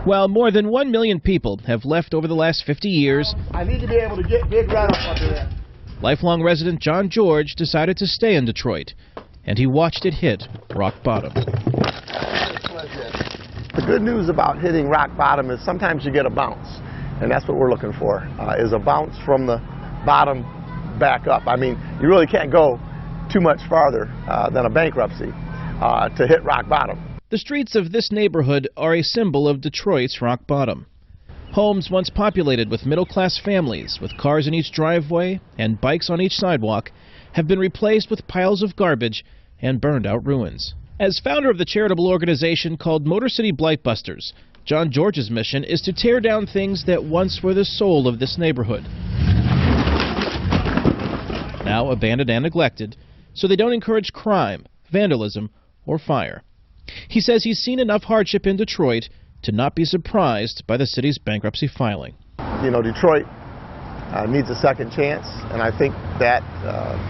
While more than 1 million people have left over the last 50 years, I need to be able to get right up under that. lifelong resident John George decided to stay in Detroit, and he watched it hit rock bottom. The good news about hitting rock bottom is sometimes you get a bounce, and that's what we're looking for, is a bounce from the bottom back up. I mean, you really can't go too much farther than a bankruptcy to hit rock bottom. The streets of this neighborhood are a symbol of Detroit's rock bottom. Homes once populated with middle-class families, with cars in each driveway and bikes on each sidewalk, have been replaced with piles of garbage and burned-out ruins. As founder of the charitable organization called Motor City Blight Busters, John George's mission is to tear down things that once were the soul of this neighborhood. Now abandoned and neglected, so they don't encourage crime, vandalism, or fire. He says he's seen enough hardship in Detroit to not be surprised by the city's bankruptcy filing. You know, Detroit needs a second chance, and I think that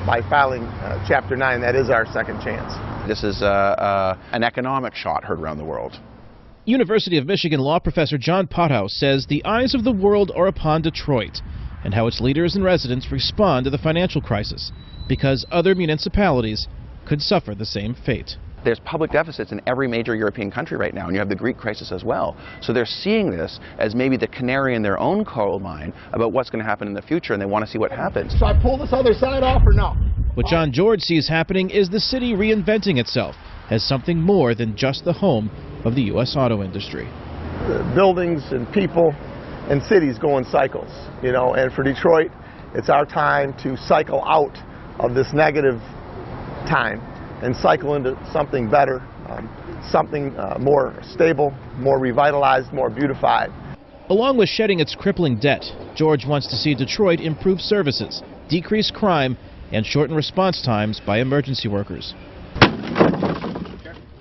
by filing Chapter 9, that is our second chance. This is an economic shot heard around the world. University of Michigan law professor John Pothouse says the eyes of the world are upon Detroit and how its leaders and residents respond to the financial crisis, because other municipalities could suffer the same fate. There's public deficits in every major European country right now, and you have the Greek crisis as well. So they're seeing this as maybe the canary in their own coal mine about what's going to happen in the future, and they want to see what happens. So I pull this other side off or no? What John George sees happening is the city reinventing itself as something more than just the home of the U.S. auto industry. Buildings and people and cities go in cycles, you know, and for Detroit, it's our time to cycle out of this negative time and cycle into something better, something more stable, more revitalized, more beautified. Along with shedding its crippling debt, George wants to see Detroit improve services, decrease crime, and shorten response times by emergency workers.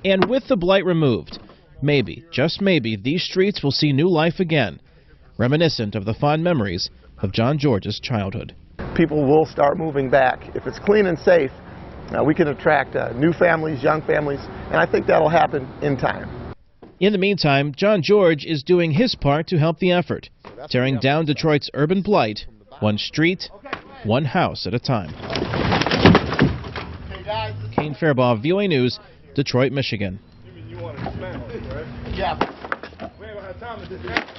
And with the blight removed, maybe, just maybe, these streets will see new life again, reminiscent of the fond memories of John George's childhood. People will start moving back. If it's clean and safe, we can attract new families, young families, and I think that'll happen in time. In the meantime, John George is doing his part to help the effort, tearing down Detroit's urban blight, one street, one house at a time. Kane, Farabaugh, VOA News, Detroit, Michigan. Yeah. We ain't gonna have time to dismantle.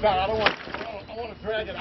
I want to drag it out.